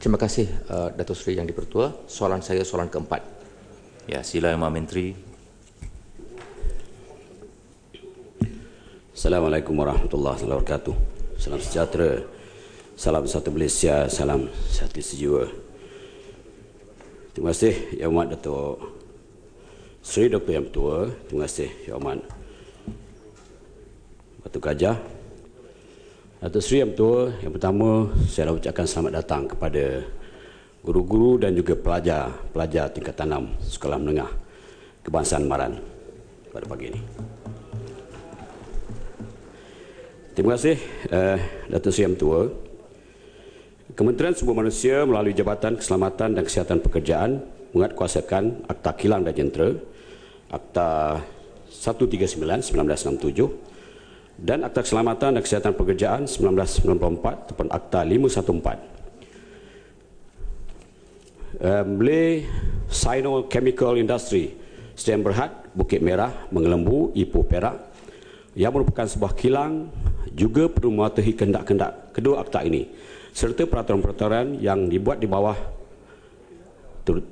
Terima kasih Datuk Seri Yang Dipertua. Soalan saya soalan keempat. Ya, sila Yang Maha Menteri. Assalamualaikum warahmatullahi wabarakatuh. Salam sejahtera. Salam satu Malaysia. Salam satu sejiwa. Terima kasih Yang Amat Datuk Seri Dr. Yang Pertua. Terima kasih Yang Amat Datuk Gajah. Datuk Seri Yang Pertua, yang pertama saya nak ucapkan selamat datang kepada guru-guru dan juga pelajar tingkatan 6 Sekolah Menengah Kebangsaan Maran pada pagi ini. Terima kasih Datuk Seri Yang Pertua. Kementerian Sumber Manusia melalui Jabatan Keselamatan dan Kesihatan Pekerjaan menguatkuasakan Akta Kilang dan Jentera, Akta 139/1967 dan Akta Keselamatan dan Kesihatan Pekerjaan 1994 ataupun Akta 514. Malay Sino Chemical Industry Sdn Berhad, Bukit Merah, Mengelembu, Ipoh, Perak yang merupakan sebuah kilang juga perlu mematuhi kehendak-kehendak kedua akta ini serta peraturan-peraturan yang dibuat di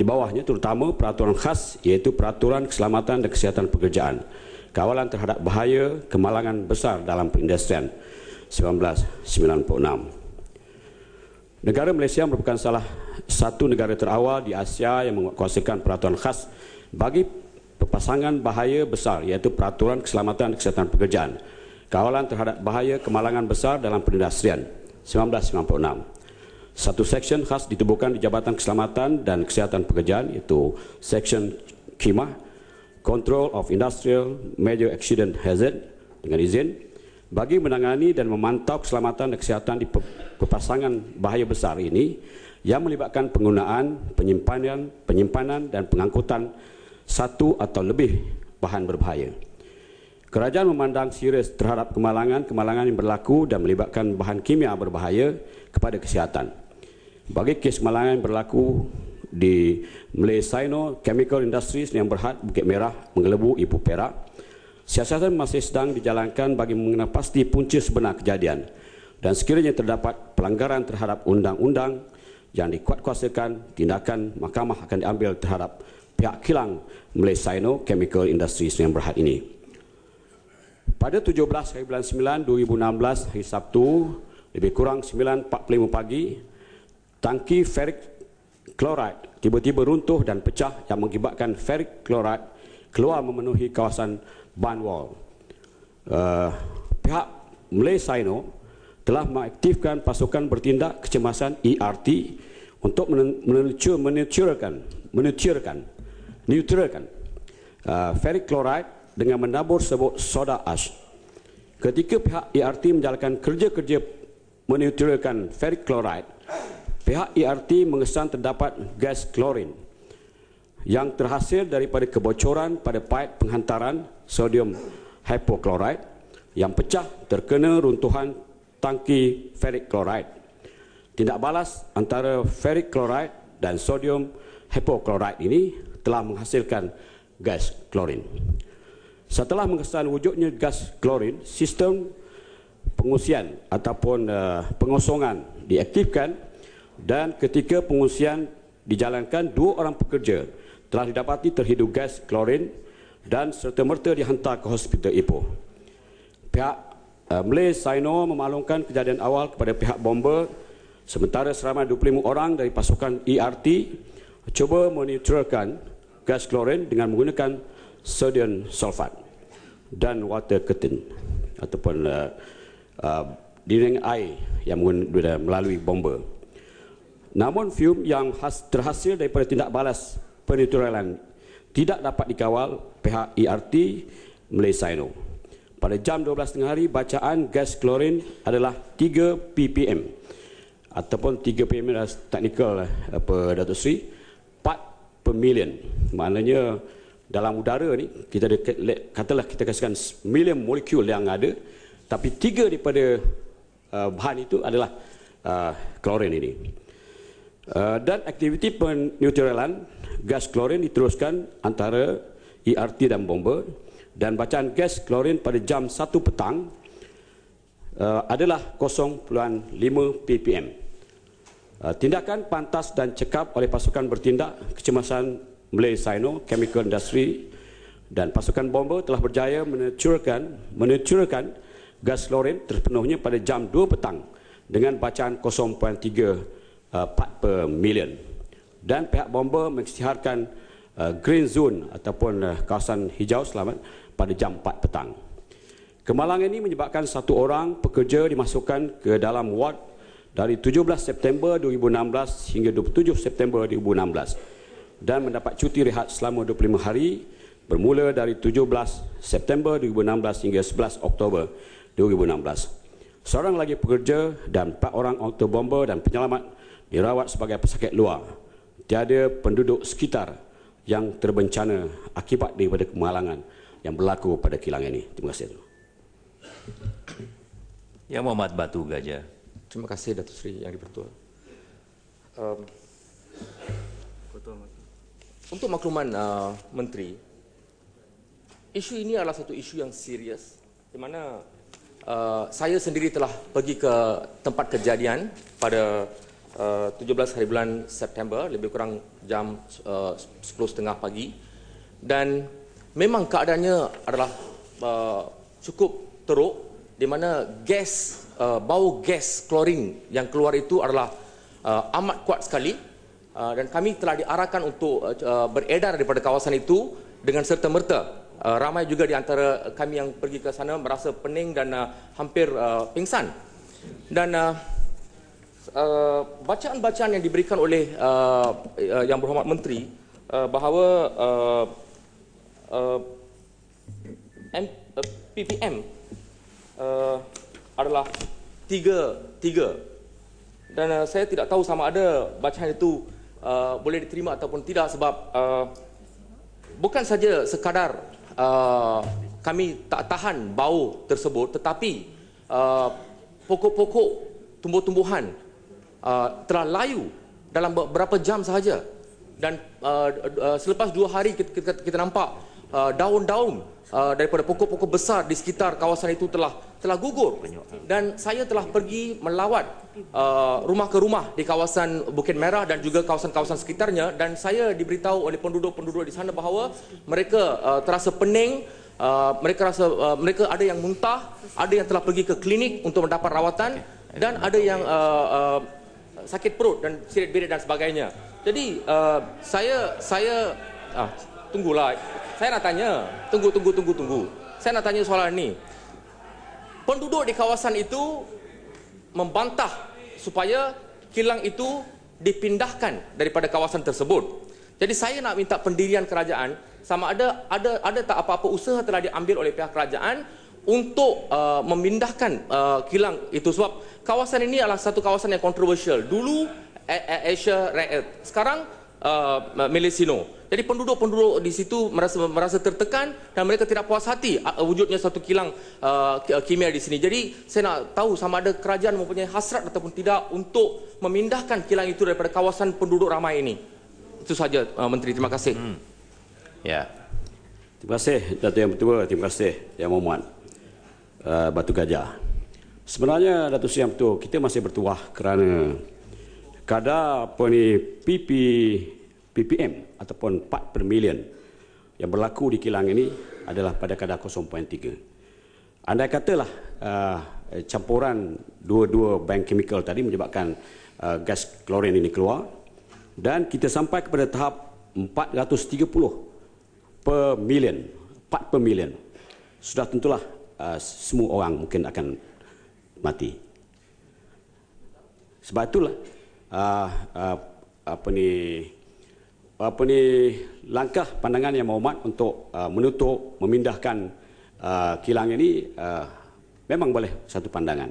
bawahnya, terutama peraturan khas iaitu Peraturan Keselamatan dan Kesihatan Pekerjaan, Kawalan Terhadap Bahaya Kemalangan Besar dalam Perindustrian 1996. Negara Malaysia merupakan salah satu negara terawal di Asia yang menguatkuasakan peraturan khas bagi pepasangan bahaya besar iaitu Peraturan Keselamatan dan Kesihatan Pekerjaan, Kawalan Terhadap Bahaya Kemalangan Besar dalam Perindustrian 1996. Satu seksyen khas ditubuhkan di Jabatan Keselamatan dan Kesihatan Pekerjaan iaitu Seksyen KIMAH, Control of Industrial Major Accident Hazard, dengan izin bagi menangani dan memantau keselamatan dan kesihatan di pepasangan bahaya besar ini yang melibatkan penggunaan, penyimpanan dan pengangkutan satu atau lebih bahan berbahaya. Kerajaan memandang serius terhadap kemalangan yang berlaku dan melibatkan bahan kimia berbahaya kepada kesihatan. Bagi kes kemalangan yang berlaku di Malay Sino Chemical Industries yang Berhad, Bukit Merah, Mengelembu, Ipoh, Perak, siasatan masih sedang dijalankan bagi mengenal pasti punca sebenar kejadian dan sekiranya terdapat pelanggaran terhadap undang-undang yang dikuatkuasakan, tindakan mahkamah akan diambil terhadap pihak kilang Malay Sino Chemical Industries yang Berhad ini. Pada 17 hari bulan 9 2016 hari Sabtu lebih kurang 9.45 pagi, tangki ferric chloride tiba-tiba runtuh dan pecah yang mengakibatkan ferric chloride keluar memenuhi kawasan Banwall. Pihak Malay Sino telah mengaktifkan pasukan bertindak kecemasan ERT untuk menetralkan ferric chloride dengan menabur sebut soda ash. Ketika pihak ERT menjalankan kerja-kerja menetralkan ferric chloride, pihak ERT mengesan terdapat gas klorin yang terhasil daripada kebocoran pada paip penghantaran sodium hypochlorite yang pecah terkena runtuhan tangki ferric chloride. Tindak balas antara ferric chloride dan sodium hypochlorite ini telah menghasilkan gas klorin. Setelah mengesan wujudnya gas klorin, sistem pengungsian ataupun pengosongan diaktifkan dan ketika pengungsian dijalankan, 2 orang pekerja telah didapati terhidup gas klorin dan serta-merta dihantar ke Hospital Ipoh. Pihak Malay Sino memaklumkan kejadian awal kepada pihak bomber sementara seramai 25 orang dari pasukan ERT cuba menetralkan gas klorin dengan menggunakan sodium sulfat dan water curtain ataupun dinding air yang melalui bomber. Namun fume yang terhasil daripada tindak balas penetralan tidak dapat dikawal pihak ERT Malay Sino. Pada jam 12 tengah hari, bacaan gas klorin adalah 3 ppm ataupun 3 ppm adalah teknikal Datuk Seri, 4 per million. Maknanya dalam udara ni kita katalah kita kasihkan million molekul yang ada, tapi 3 daripada bahan itu adalah klorin ini. Dan aktiviti penetralan gas klorin diteruskan antara ERT dan bomber, dan bacaan gas klorin pada jam 1 petang adalah 0.5 ppm. Tindakan pantas dan cekap oleh pasukan bertindak kecemasan Malaysia Sino Chemical Industry dan pasukan bomber telah berjaya menetralkan gas klorin terpenuhnya pada jam 2 petang dengan bacaan 0.3 part per million. Dan pihak bomber mengisytiharkan green zone ataupun kawasan hijau selamat pada jam 4 petang. Kemalangan ini menyebabkan satu orang pekerja dimasukkan ke dalam ward dari 17 September 2016 hingga 27 September 2016 dan mendapat cuti rehat selama 25 hari bermula dari 17 September 2016 hingga 11 Oktober 2016. Seorang lagi pekerja dan 4 orang autobomber dan penyelamat dirawat sebagai pesakit luar. Tiada penduduk sekitar yang terbencana akibat daripada kemalangan yang berlaku pada kilang ini. Terima kasih. Yang Muhammad Batu Gajah. Terima kasih Datuk Seri Yang di-Pertua. Untuk makluman Menteri, isu ini adalah satu isu yang serius di mana saya sendiri telah pergi ke tempat kejadian pada 17 hari bulan September, lebih kurang jam 10.30 pagi, dan memang keadaannya adalah cukup teruk di mana bau gas klorin yang keluar itu adalah amat kuat sekali, dan kami telah diarahkan untuk beredar daripada kawasan itu dengan serta-merta. Ramai juga di antara kami yang pergi ke sana merasa pening dan hampir pingsan. Dan bacaan-bacaan yang diberikan oleh Yang Berhormat Menteri bahawa PPM adalah tiga. Dan saya tidak tahu sama ada bacaan itu boleh diterima ataupun tidak, sebab bukan saja sekadar kami tak tahan bau tersebut, tetapi pokok-pokok tumbuh-tumbuhan telah layu dalam beberapa jam sahaja. Dan selepas 2 hari kita nampak daun-daun daripada pokok-pokok besar di sekitar kawasan itu telah gugur. Dan saya telah pergi melawat rumah ke rumah di kawasan Bukit Merah dan juga kawasan-kawasan sekitarnya, dan saya diberitahu oleh penduduk-penduduk di sana bahawa mereka terasa pening, mereka ada yang muntah, ada yang telah pergi ke klinik untuk mendapat rawatan, dan ada yang sakit perut dan sirit birit dan sebagainya. Jadi tunggulah. Saya nak tanya, tunggu. Saya nak tanya soalan ini. Penduduk di kawasan itu membantah supaya kilang itu dipindahkan daripada kawasan tersebut. Jadi saya nak minta pendirian kerajaan, sama ada tak apa-apa usaha telah diambil oleh pihak kerajaan untuk memindahkan kilang itu, sebab kawasan ini adalah satu kawasan yang kontroversial. Dulu Asia Rare Earth, sekarang Malaysia Sino. Jadi penduduk-penduduk di situ merasa tertekan dan mereka tidak puas hati wujudnya satu kilang kimia di sini. Jadi saya nak tahu sama ada kerajaan mempunyai hasrat ataupun tidak untuk memindahkan kilang itu daripada kawasan penduduk ramai ini. Itu saja Menteri, terima kasih. Ya. Terima kasih Datuk Yang Pertua, terima kasih Yang Muhammad Batu Gajah. Sebenarnya Datuk Yang Pertua, kita masih bertuah kerana kadar PPM ataupun part per million yang berlaku di kilang ini adalah pada kadar 0.3. Andai katalah campuran dua bank chemical tadi menyebabkan gas klorin ini keluar dan kita sampai kepada tahap 430 per million, part per million, sudah tentulah semua orang mungkin akan mati. Sebab itulah langkah pandangan Yang Berhormat untuk menutup, memindahkan kilang ini memang boleh satu pandangan,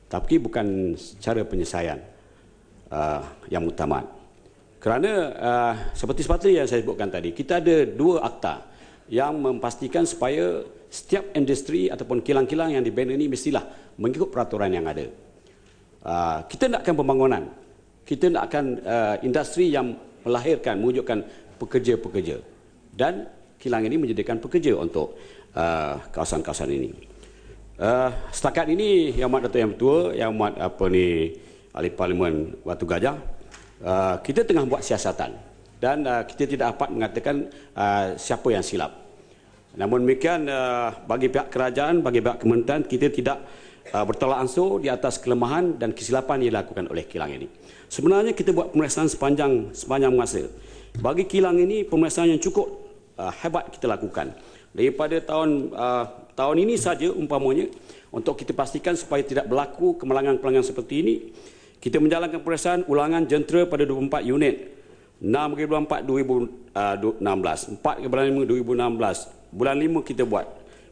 tapi bukan cara penyelesaian yang utama. Kerana seperti yang saya sebutkan tadi, kita ada 2 akta yang memastikan supaya setiap industri ataupun kilang-kilang yang dibina ini mestilah mengikut peraturan yang ada. Kita nakkan pembangunan, kita nakkan industri yang melahirkan, mewujudkan pekerja-pekerja, dan kilang ini menjadikan pekerja untuk kawasan-kawasan ini. Setakat ini Yang Amat Datuk Yang Pertua, Yang Amat ahli Parlimen Batu Gajah, kita tengah buat siasatan dan kita tidak dapat mengatakan siapa yang silap. Namun demikian, bagi pihak kerajaan, bagi pihak kementerian, kita tidak bertolak ansur di atas kelemahan dan kesilapan yang dilakukan oleh kilang ini. Sebenarnya kita buat pemeriksaan sepanjang masa. Bagi kilang ini, pemeriksaan yang cukup hebat kita lakukan. Daripada tahun ini saja umpamanya, untuk kita pastikan supaya tidak berlaku kemalangan-kemalangan seperti ini, kita menjalankan pemeriksaan ulangan jentera pada 24 unit. 6/4 2016, 4/5 2016, bulan 5 kita buat,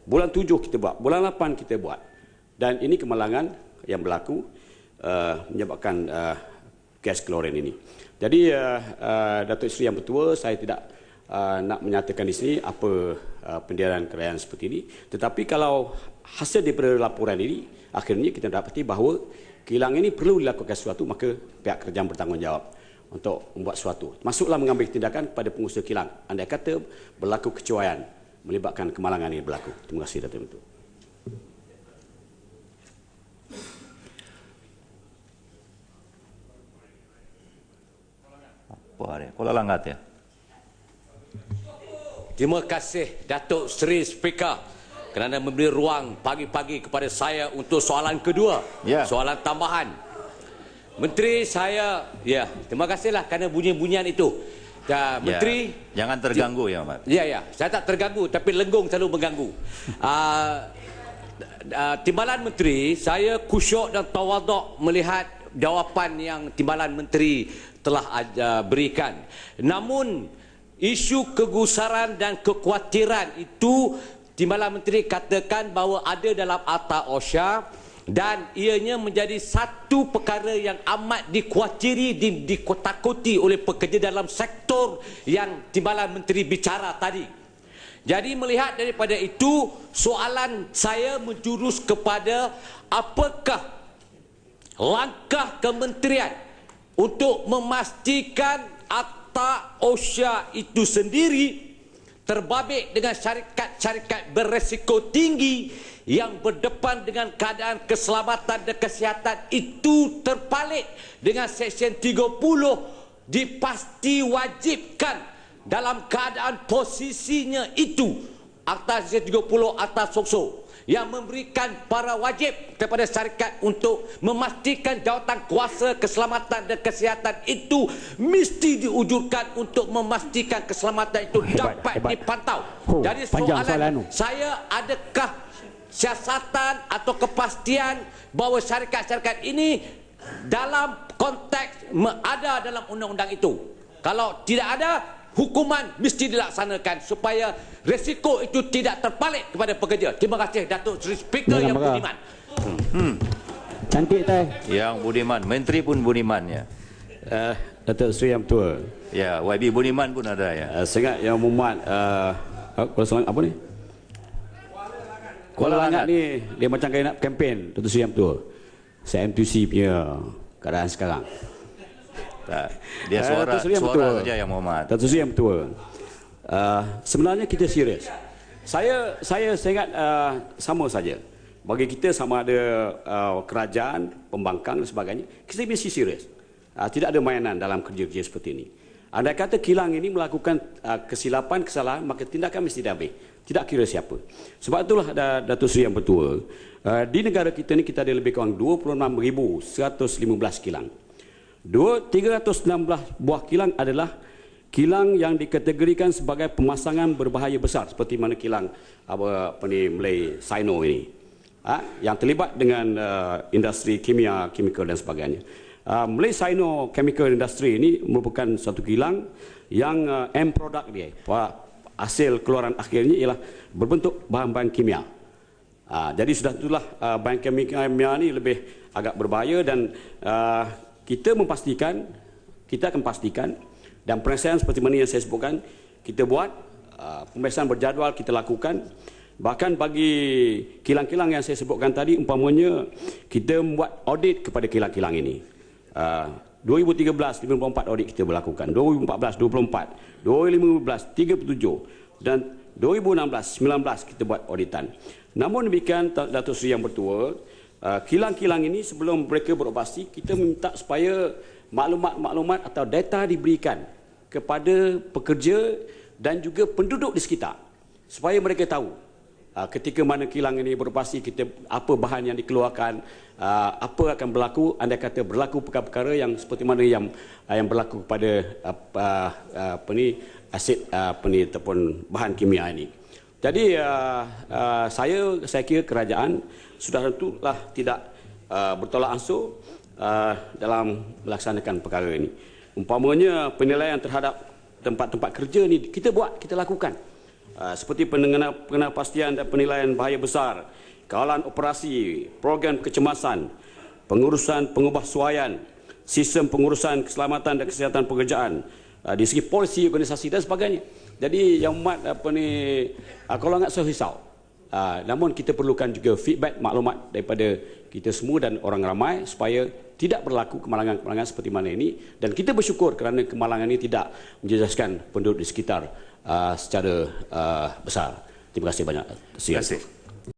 bulan 7 kita buat, bulan 8 kita buat. Dan ini kemalangan yang berlaku menyebabkan gas klorin ini. Jadi Datuk Seri Yang Bertua, saya tidak nak menyatakan di sini apa pendirian kerajaan seperti ini. Tetapi kalau hasil daripada laporan ini, akhirnya kita dapati bahawa kilang ini perlu dilakukan sesuatu, maka pihak kerajaan bertanggungjawab untuk membuat sesuatu. Masuklah mengambil tindakan kepada pengusaha kilang. Andai kata berlaku kecuaian melibatkan kemalangan yang berlaku. Terima kasih Datuk Mentua. Apa dia? Kola Langgat ya? Terima kasih Datuk Seri Speaker kerana memberi ruang pagi-pagi kepada saya untuk soalan kedua. Ya. Soalan tambahan. Menteri saya, ya, terima kasihlah kerana bunyi-bunyian itu. Menteri, ya, jangan terganggu ya, Mat. Ya, saya tak terganggu, tapi lenggong selalu mengganggu. Timbalan Menteri, saya kusyuk dan tawaduk melihat jawapan yang Timbalan Menteri telah berikan. Namun, isu kegusaran dan kekhawatiran itu Timbalan Menteri katakan bahawa ada dalam Akta OSHA dan ianya menjadi satu perkara yang amat dikhawatiri, ditakuti oleh pekerja dalam sektor yang Timbalan Menteri bicara tadi. Jadi melihat daripada itu, soalan saya menjurus kepada apakah langkah kementerian untuk memastikan Akta OSHA itu sendiri terbabit dengan syarikat-syarikat beresiko tinggi yang berdepan dengan keadaan keselamatan dan kesihatan itu terpalit dengan Seksyen 30 dipasti wajibkan dalam keadaan posisinya itu. Akta Seksyen 30 Akta Sokso yang memberikan para wajib kepada syarikat untuk memastikan jawatan kuasa keselamatan dan kesihatan itu mesti diwujudkan untuk memastikan keselamatan itu dapat dipantau. Jadi soalan saya, adakah siasatan atau kepastian bahawa syarikat-syarikat ini dalam konteks ada dalam undang-undang itu? Kalau tidak ada, hukuman mesti dilaksanakan supaya resiko itu tidak terpalit kepada pekerja. Terima kasih Datuk Seri Speaker yang budiman. Cantik teh. Yang budiman, Menteri pun budiman ya. Datuk Seri Yang Bertua. Ya, YB Budiman pun ada ya. Saya ingat Yang Muhammad apa ni? Kuala Langat ni dia macam kena nak kempen Datuk Seri Yang Bertua. Saya MTC punya keadaan sekarang. Tak. Dia suara saja yang Muhammad. Datuk Seri Yang Bertua. Sebenarnya kita serius. Saya ingat sama saja. Bagi kita sama ada kerajaan, pembangkang dan sebagainya, kita mesti serius. Tidak ada mainan dalam kerja-kerja seperti ini. Andai kata kilang ini melakukan kesilapan, kesalahan, maka tindakan mesti diambil. Tidak kira siapa. Sebab itulah Datuk Seri Yang Bertua, di negara kita ni kita ada lebih kurang 26,115 kilang. 316 buah kilang adalah kilang yang dikategorikan sebagai pemasangan berbahaya besar, seperti mana kilang Malay Sino ini, yang terlibat dengan industri kimia, kimikal dan sebagainya. Malay Sino Chemical Industry ini merupakan satu kilang yang end product dia, hasil keluaran akhirnya ialah berbentuk bahan-bahan kimia. Jadi sudah itulah bahan kimia ini lebih agak berbahaya dan kita akan pastikan dan pemeriksaan seperti mana yang saya sebutkan kita buat, pemeriksaan berjadual kita lakukan. Bahkan bagi kilang-kilang yang saya sebutkan tadi, umpamanya kita membuat audit kepada kilang-kilang ini. 2013 54 audit kita berlakukan, 2014 24, 2015 37 dan 2016 19 kita buat auditan. Namun demikian Datuk Seri Yang Bertua, kilang-kilang ini sebelum mereka beroperasi, kita minta supaya maklumat-maklumat atau data diberikan kepada pekerja dan juga penduduk di sekitar supaya mereka tahu ketika mana kilang ini beroperasi, apa bahan yang dikeluarkan, apa akan berlaku andai kata berlaku perkara-perkara yang seperti mana yang berlaku kepada asid ataupun bahan kimia ini. Jadi saya kira kerajaan sudah tentulah tidak bertolak ansur dalam melaksanakan perkara ini. Umpamanya penilaian terhadap tempat-tempat kerja ni kita lakukan. Seperti pengenalpastian dan penilaian bahaya besar, kawalan operasi, program kecemasan, pengurusan pengubahsuaian, sistem pengurusan keselamatan dan kesihatan pekerjaan, di segi polisi, organisasi dan sebagainya. Jadi yang umat kalau enggak risau. Namun kita perlukan juga feedback, maklumat daripada kita semua dan orang ramai supaya tidak berlaku kemalangan-kemalangan seperti mana ini, dan kita bersyukur kerana kemalangan ini tidak menjejaskan penduduk di sekitar secara besar. Terima kasih banyak. Terima kasih.